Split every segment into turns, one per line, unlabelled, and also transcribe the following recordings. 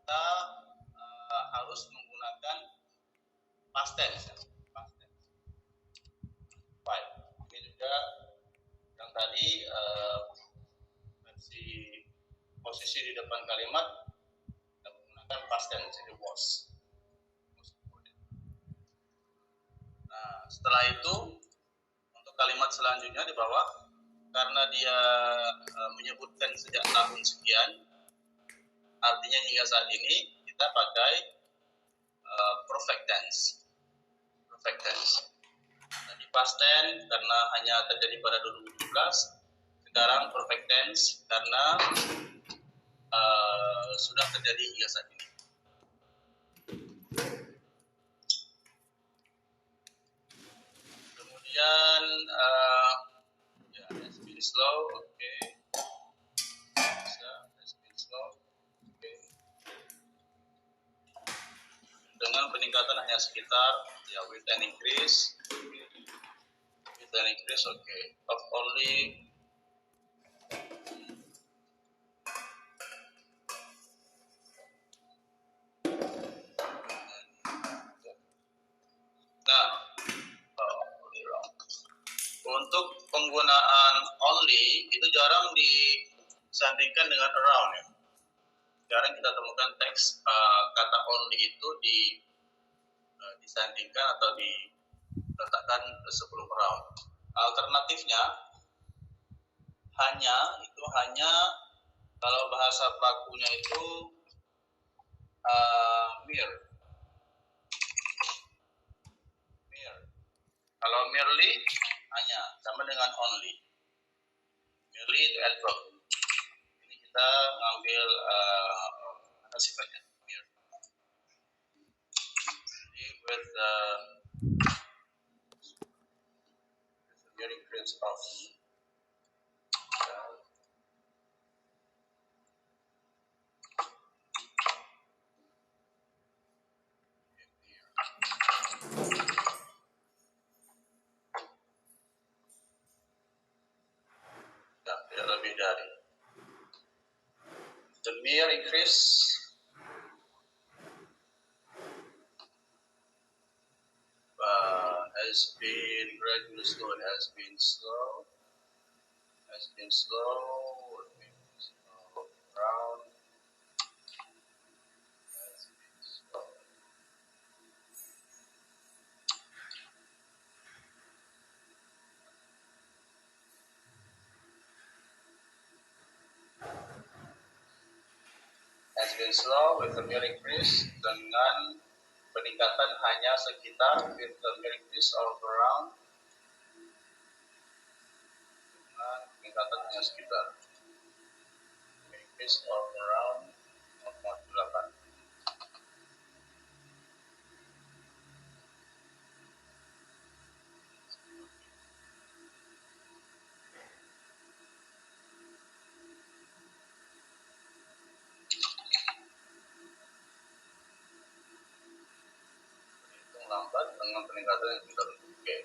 kita harus menggunakan past tense. Past tense. Baik, ini juga yang tadi versi posisi di depan kalimat kita menggunakan past tense, jadi was. Nah, setelah itu untuk kalimat selanjutnya di bawah, karena dia menyebutkan sejak tahun sekian, artinya hingga saat ini kita pakai perfect tense. Perfect tense. Nah, di past tense karena hanya terjadi pada 2017, sekarang perfect tense karena sudah terjadi hingga saat ini. Kemudian has been slow, oke. Has been slow, oke. Dengan peningkatan hanya sekitar with an increase, oke. Of only untuk penggunaan only itu jarang disandingkan dengan around ya. Jarang kita temukan teks kata only itu disandingkan atau diletakkan sebelum around. Alternatifnya hanya kalau bahasa bakunya itu mere. Kalau merely hanya sama dengan only. Merely itu adverb. Ini kita ngambil apa sifatnya? Mere. Jadi with the mere increase of lebih dari the mere increase has been gradually slow. It has been slow around has been slow. Has been slow with a mere increase dengan peningkatan hanya sekitar with a mere increase of around dengan peningkatan hanya sekitar increase of around 0,8. Lambat dengan peningkatan yang sudah oke.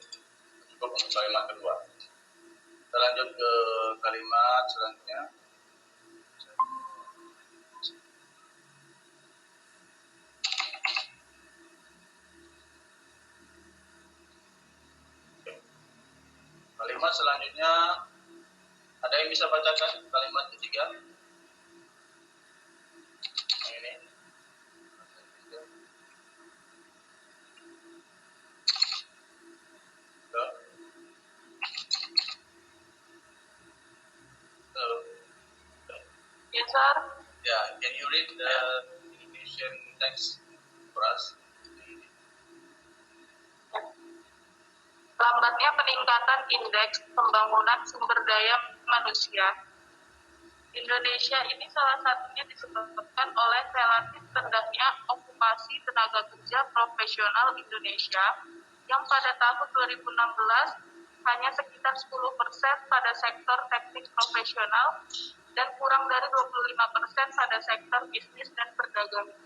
Cukup untuk kalimat kedua. Kita lanjut ke kalimat selanjutnya. Kalimat selanjutnya, ada yang bisa bacakan kalimat ketiga? Yang ini.
Yes, sir.
Yeah, can you read the Indonesian text for us?
Lambatnya peningkatan indeks pembangunan sumber daya manusia. Indonesia ini salah satunya disebabkan oleh relatif rendahnya okupasi tenaga kerja profesional Indonesia yang pada tahun 2016 hanya sekitar 10% pada sektor teknik profesional dan kurang dari 25% pada sektor bisnis dan perdagangan.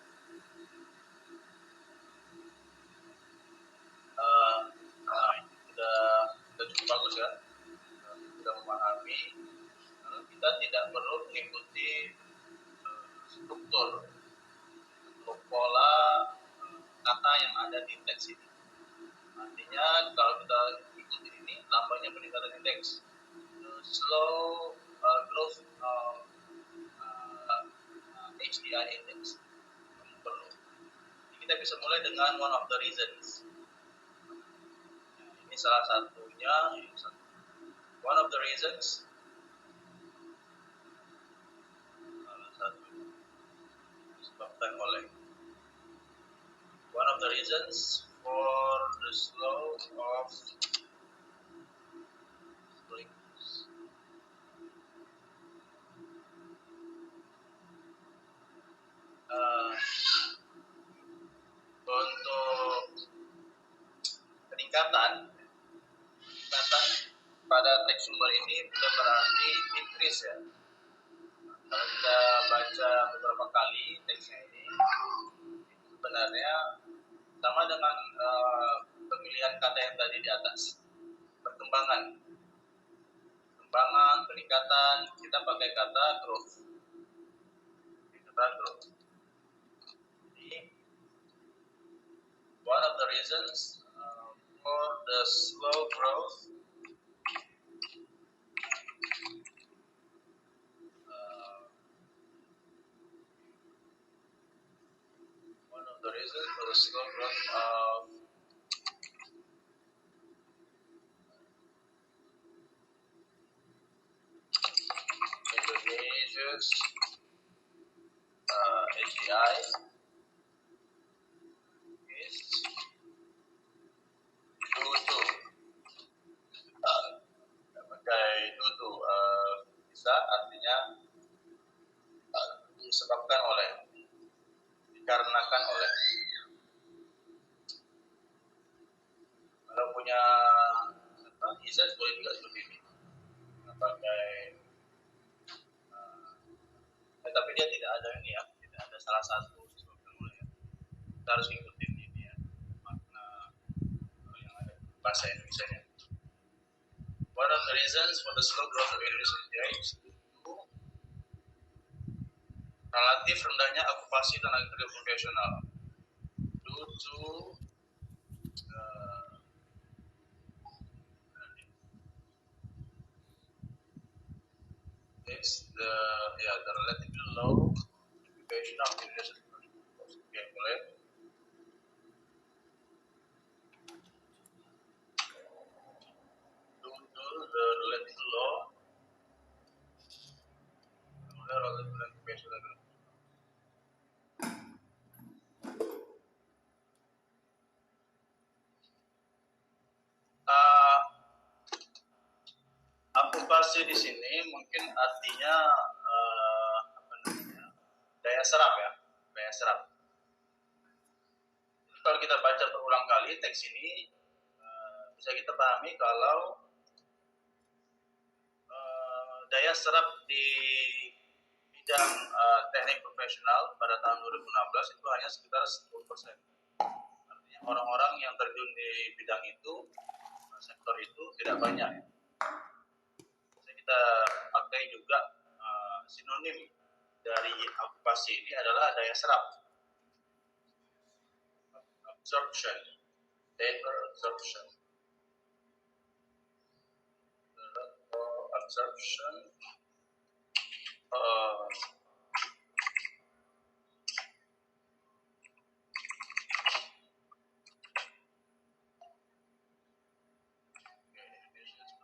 Sudah cukup bagus ya, sudah memahami. Kita tidak perlu mengikuti struktur pola kata yang ada di teks ini. Artinya kalau kita ikuti ini, lambatnya peningkatan indeks, slow growth HDI index perlu. Kita bisa mulai dengan one of the reasons. Ini salah satunya. One of the reasons. Salah satunya disebabkan oleh. One of the reasons for the slow of untuk peningkatan pada teks sumber ini bukan berarti increase ya. Kalau kita baca beberapa kali teksnya ini, sebenarnya sama dengan pemilihan kata yang tadi di atas. Perkembangan, peningkatan, kita pakai kata growth. Jadi, one of the reasons for the slow growth of Indonesia's HDI is due to bisa artinya disebabkan oleh, dikarenakan oleh. Kalau punya izin boleh juga seperti ini, pakai tapi dia tidak ada ini ya, tidak ada salah satu disebabkan oleh ya. Kita harus ikutin ini ya, makna yang ada di bahasa Indonesia-nya. One of the reasons for the slow growth of Indonesian HDI is relatif rendahnya okupasi tenaga kerja profesional due to it's the relatively low occupation of Indonesian professionals. Okay, boleh. Due to the relatively low occupation of okupasi di sini mungkin artinya daya serap ya, daya serap. Jadi kalau kita baca berulang kali teks ini bisa kita pahami kalau daya serap di bidang teknik profesional pada tahun 2016 itu hanya sekitar 10%. Artinya orang-orang yang terjun di bidang itu, sektor itu tidak banyak. Kita pakai juga sinonim dari okupasi ini adalah daya serap, absorption, labor absorption,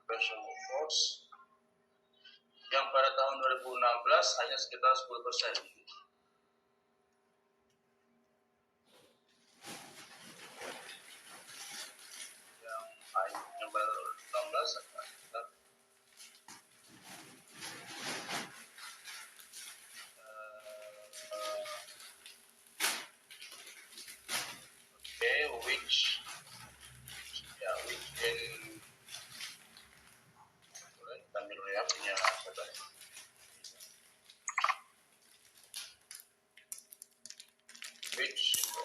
professional force yang pada tahun 2016 hanya sekitar 10%. Yang pada 2016 sekitar which in kami dulu ya punya which in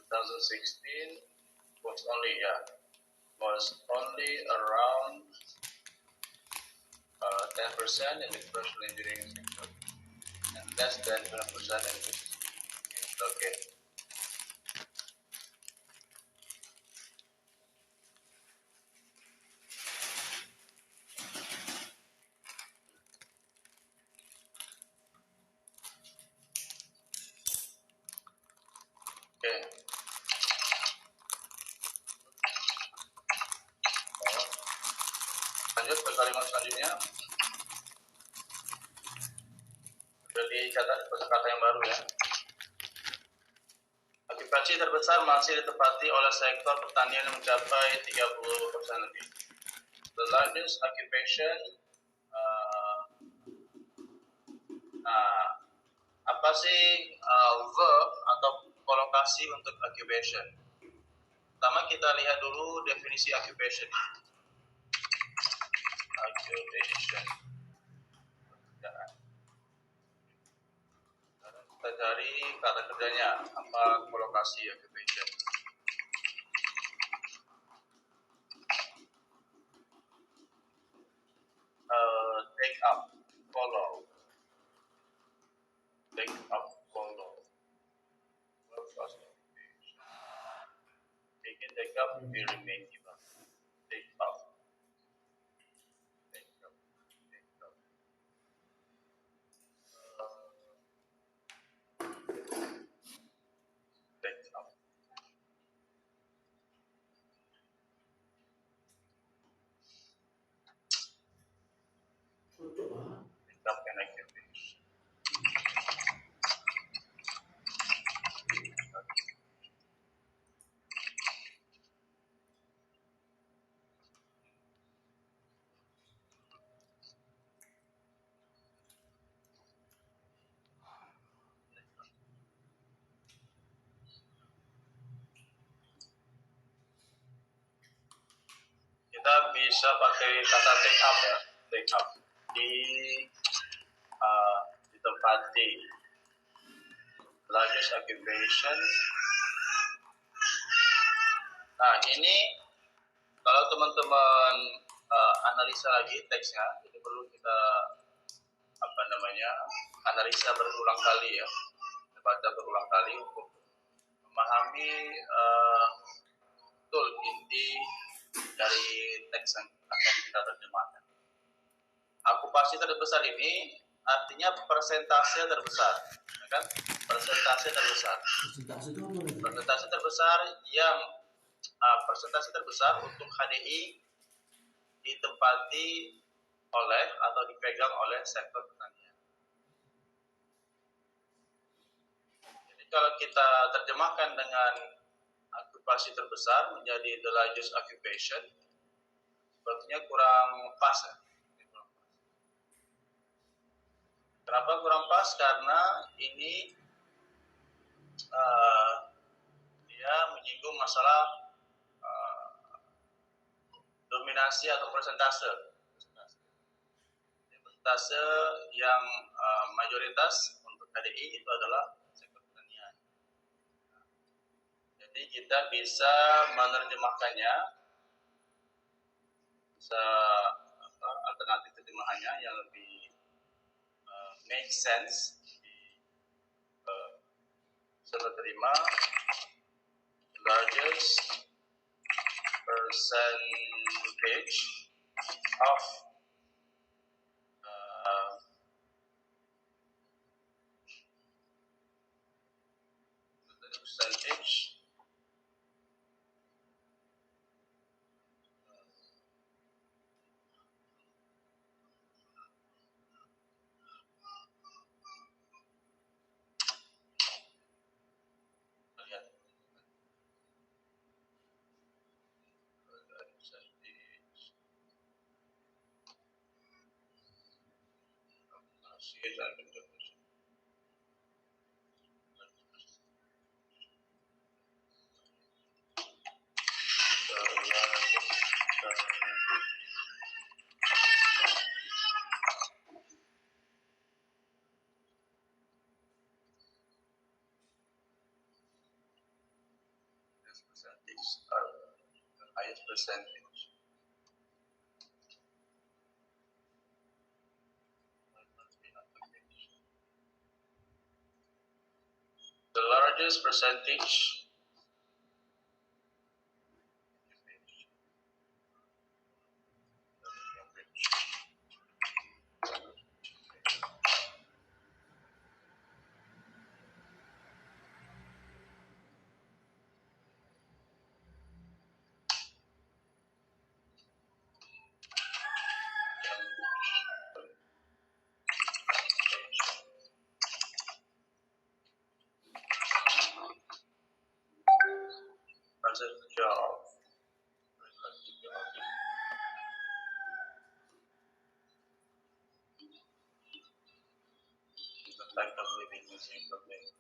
2016 was only around 10% in the professional engineering sector, and less than 20% and okay. Okay. Lanjut ke kalimat selanjutnya. Jadi kata yang baru ya. Okupansi terbesar masih ditempati oleh sektor pertanian yang mencapai 30% lebih. The largest occupation, apa sih verb atau kolokasi untuk occupation? Pertama kita lihat dulu definisi occupation. Occupation. Kita cari kata kerjanya apa kolokasi occupation. Take up, follow. Take up, follow. Take up, be remain give up. Take up. Take up. Take up. Take up. Take up and occupation. Kita bisa pakai kata take up ya, take up di tempati largest occupation. Nah ini kalau teman-teman analisa lagi teksnya, ini perlu kita analisa berulang kali ya, baca berulang kali untuk memahami betul inti dari teks yang akan kita terjemahkan. Okupasi terbesar ini artinya persentase terbesar, ya kan? Persentase terbesar. Persentase terbesar yang persentase terbesar untuk HDI ditempati oleh atau dipegang oleh sektor pertanian. Jadi kalau kita terjemahkan dengan okupasi terbesar menjadi the largest occupation, sepertinya kurang pas ya. Kenapa kurang pas? Karena ini dia menyinggung masalah dominasi atau persentase. Persentase yang mayoritas untuk HDI itu adalah sektor pertanian. Jadi kita bisa menerjemahkannya, bisa alternatif terjemahannya yang lebih make sense, bisa terima largest percentage of percentage the highest percentage. largest percentage as a job. The fact of living using public.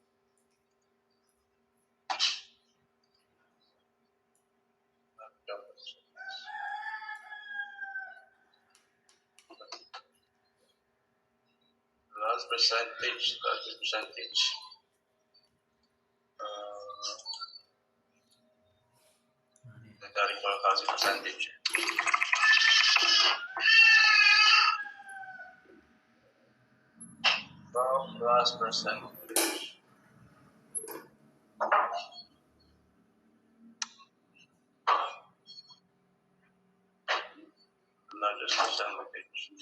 Large percentage. Dari kalkulasi percentage. Large percentage. Largest percentage.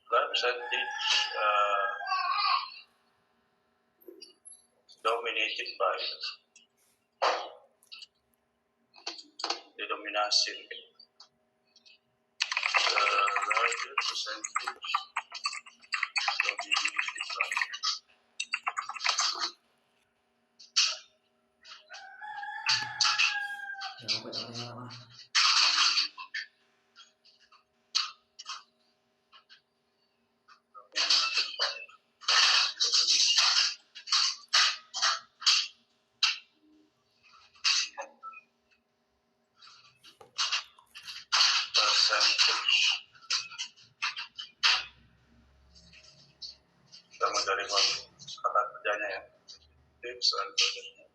Percentage dominated by didominasi. The largest percentage dominated by percentage. Sama dari kata kerjanya ya. Tips and projectnya.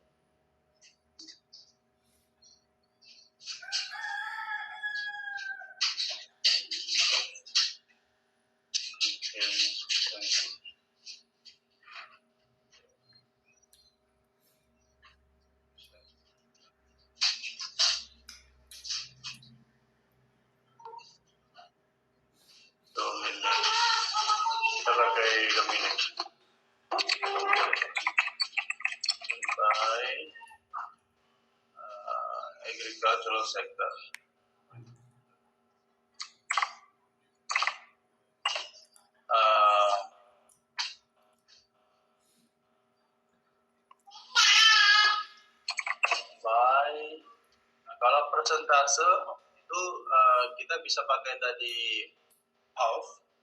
Kita pakai dominate by agricultural sector. Kalau persentase itu kita bisa pakai tadi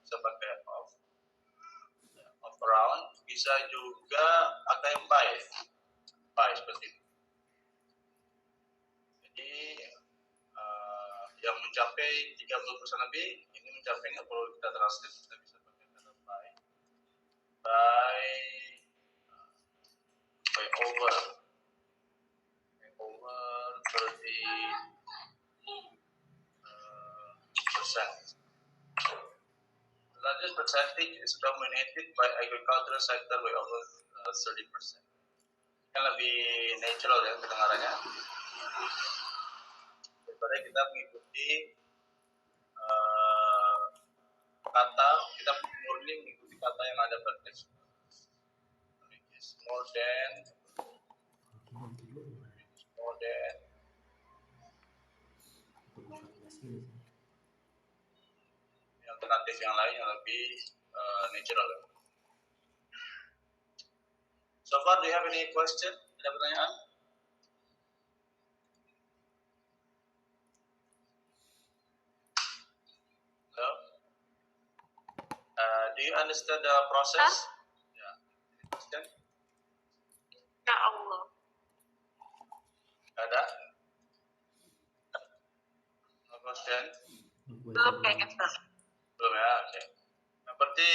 bisa pakai off around, bisa juga pakai by seperti itu. Jadi yang mencapai 30% lebih, ini mencapai nggak perlu kita translate, kita bisa pakai kata by over 30%. The largest percentage is dominated by agricultural sector by over 30%. Yang lebih natural ya kedengarannya. Daripada kita mengikuti kata, kita murni mengikuti kata yang ada pada teks. More than alternatif yang lain yang lebih natural. So far, do you have any question? Ada pertanyaan? No? Do you understand the process? Yeah. Any question?
Ya Allah.
Ada? Dan
Belum kayaknya, Sir.
belum ya, oke. Nah, berarti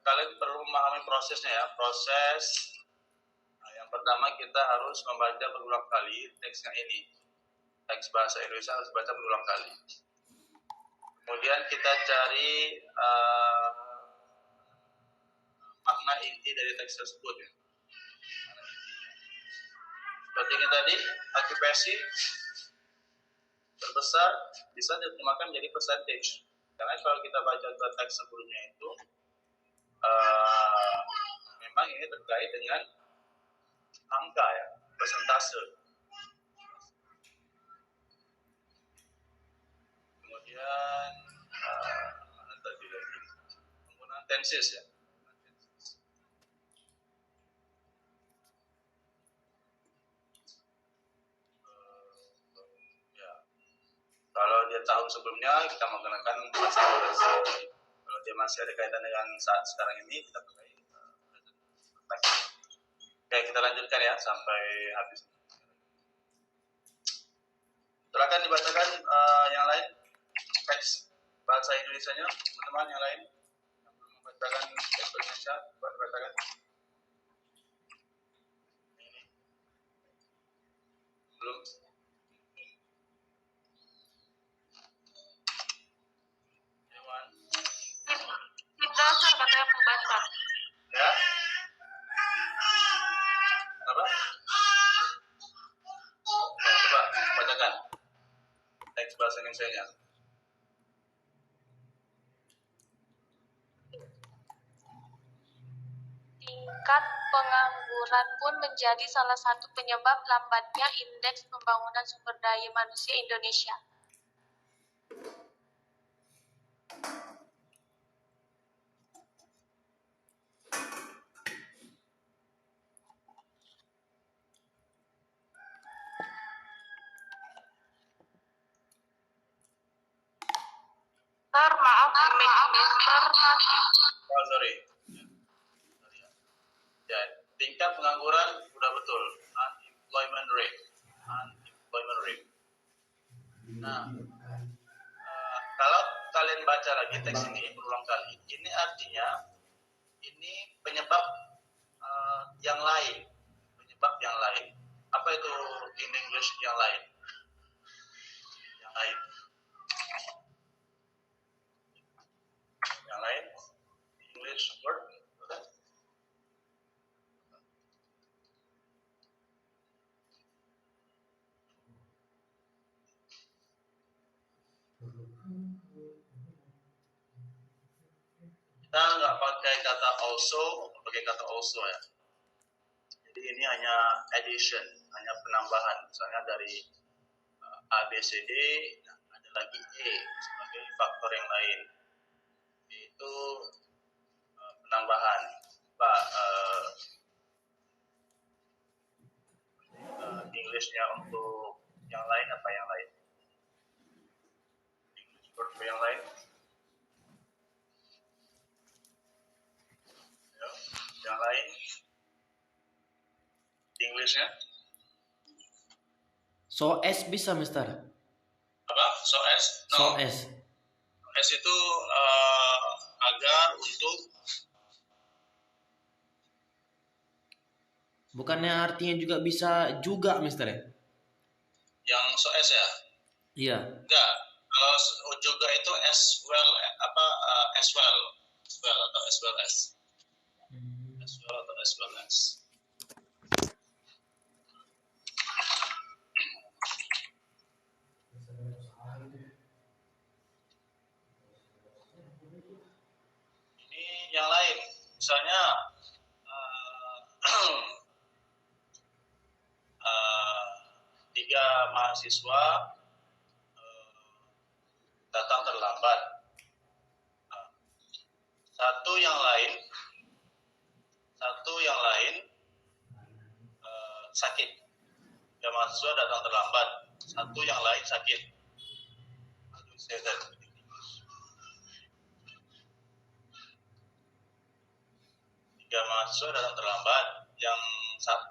kalian perlu memahami prosesnya ya. Proses yang pertama kita harus membaca berulang kali teksnya ini. Teks bahasa Indonesia harus baca berulang kali. Kemudian kita cari makna inti dari teks tersebut ya. Seperti ini tadi, okupasi terbesar bisa diterjemahkan menjadi percentage. Karena kalau kita baca teks sebelumnya itu memang ini terkait dengan angka ya, persentase. Kemudian tadi lagi penggunaan tenses ya. Kalau dia tahun sebelumnya kita menggunakan bahasa Indonesia. Kalau dia masih ada kaitan dengan saat sekarang ini kita pakai present. Oke, kita lanjutkan ya sampai habis. Silakan dibacakan yang lain teks bahasa Indonesianya, teman-teman yang lain yang belum membacakan teks bahasa Indonesia, dibacakan. Ini belum.
Kita Sir katanya membaca.
Ya. Apa? Coba bacakan teks bahasa Indonesia-nya.
Tingkat pengangguran pun menjadi salah satu penyebab lambatnya Indeks Pembangunan Sumber Daya Manusia Indonesia.
Sir, maaf, Mister mati.
Oh, sorry. Ya, tingkat pengangguran sudah betul. Unemployment rate. Nah, kalau kalian baca lagi teks ini berulang kali, ini artinya ini penyebab yang lain. Penyebab yang lain. Apa itu in English yang lain? Yang lain. Yang lain? English word? Kita nggak pakai kata also, pakai kata also ya. Jadi ini hanya addition, hanya penambahan. Misalnya dari A, B, C, D, nah, ada lagi E sebagai faktor yang lain. Itu penambahan. Pak, Englishnya untuk yang lain apa yang lain? English word yang lain? Ya, yang lain? Englishnya?
So S bisa, Mister.
Apa? So S? No.
So S.
S itu agar, untuk.
Bukannya artinya juga bisa juga, Mister ya?
Yang so S ya?
Iya.
Enggak. Kalau juga itu as well as well atau as well as. As well atau as well as. Ini yang lain. Misalnya tiga mahasiswa datang terlambat. Satu yang lain sakit. Tiga mahasiswa datang terlambat. Satu yang lain sakit. Tiga mahasiswa datang terlambat. Yang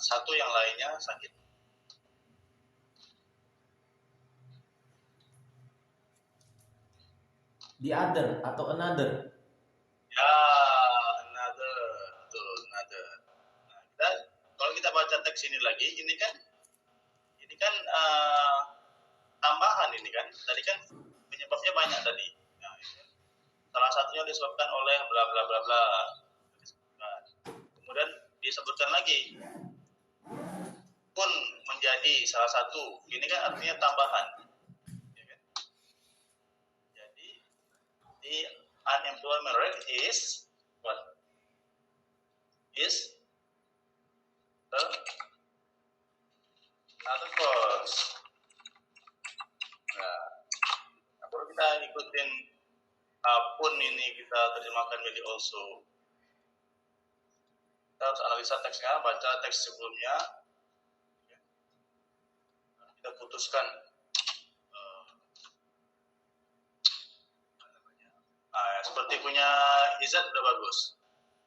satu yang lainnya sakit.
The other atau another.
Ya, another, betul, another. Nah, kalau kita baca teks ini lagi, ini kan tambahan ini kan. Tadi kan penyebabnya banyak tadi. Nah, ini kan salah satunya disebabkan oleh bla bla bla bla. Kemudian disebutkan lagi pun menjadi salah satu. Ini kan artinya tambahan. Ya kan? Jadi the unemployment rate is what? Is another cause. Nah, kalau kita ikutin pun ini kita terjemahkan menjadi also. Kita harus analisa teksnya, baca teks sebelumnya. Kita putuskan seperti punya Izat udah bagus.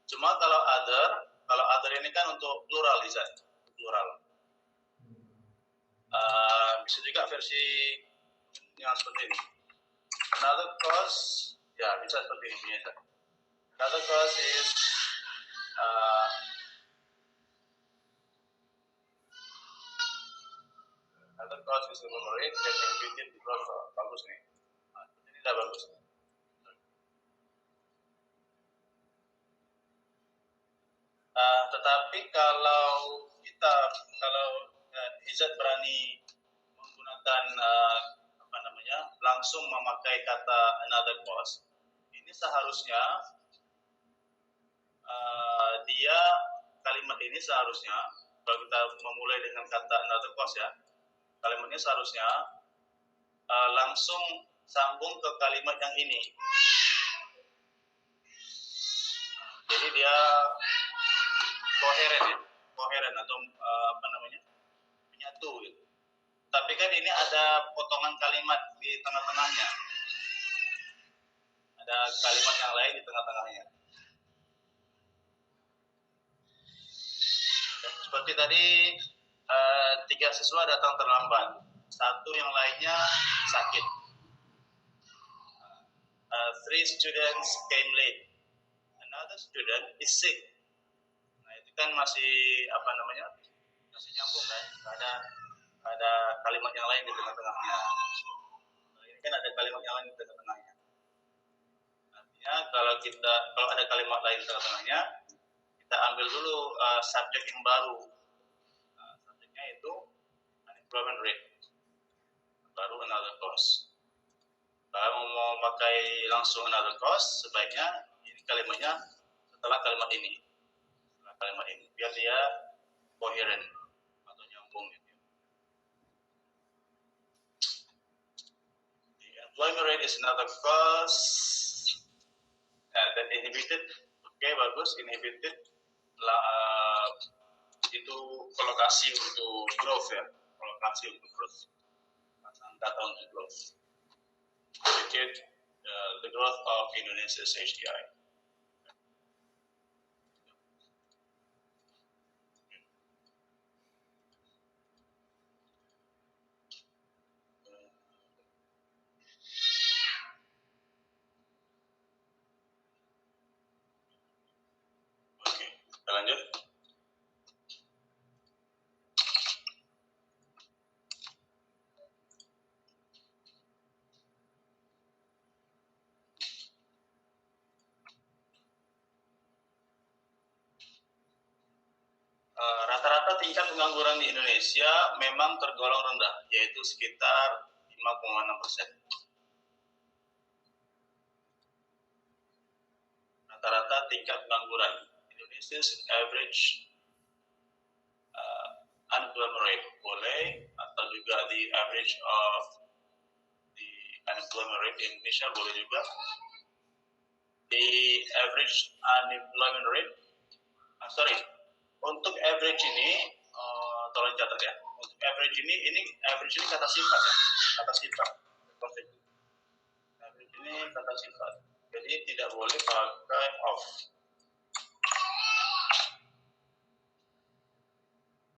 Cuma kalau other ini kan untuk plural Izat, plural. Bisa juga versi yang seperti ini. Another cause, ya bisa seperti ini punya Izat. Another cause is another cause is rate that inhibited the growth. Bagus nih. Ini udah bagus. Tetapi kalau Izat berani menggunakan langsung memakai kata another cause, ini seharusnya kalimat ini seharusnya kalau kita memulai dengan kata another cause ya, kalimatnya seharusnya langsung sambung ke kalimat yang ini. Jadi dia koheren atau menyatu gitu. Tapi kan ini ada potongan kalimat di tengah-tengahnya. Ada kalimat yang lain di tengah-tengahnya. Seperti tadi 3 siswa datang terlambat. 1 yang lainnya sakit. 3 students came late. Another student is sick. Kan masih masih nyambung kan, ada kalimat yang lain di tengah-tengahnya. Ini kan ada kalimat yang lain di tengah-tengahnya. Artinya kalau ada kalimat lain di tengah-tengahnya, kita ambil dulu subjek yang baru. Subjeknya itu unemployment rate, baru another cause. Kalau mau pakai langsung another cause, sebaiknya ini kalimatnya setelah kalimat ini. Biar dia koheren atau nyambung gitu. The employment rate is another cause that inhibited. Oke, bagus, inhibited itu kolokasi untuk growth ya, kolokasi untuk growth, kata untuk growth. Inhibited the growth of Indonesia's HDI. Kita lanjut. Rata-rata tingkat pengangguran di Indonesia memang tergolong rendah, yaitu sekitar 5,6%. Rata-rata tingkat pengangguran Indonesia's average unemployment rate boleh, atau juga the average of the unemployment rate di Indonesia boleh juga. The average unemployment rate, untuk average ini tolong catat ya. Untuk average ini kata sifat ya, kata sifat. Average ini kata sifat, jadi tidak boleh pakai of.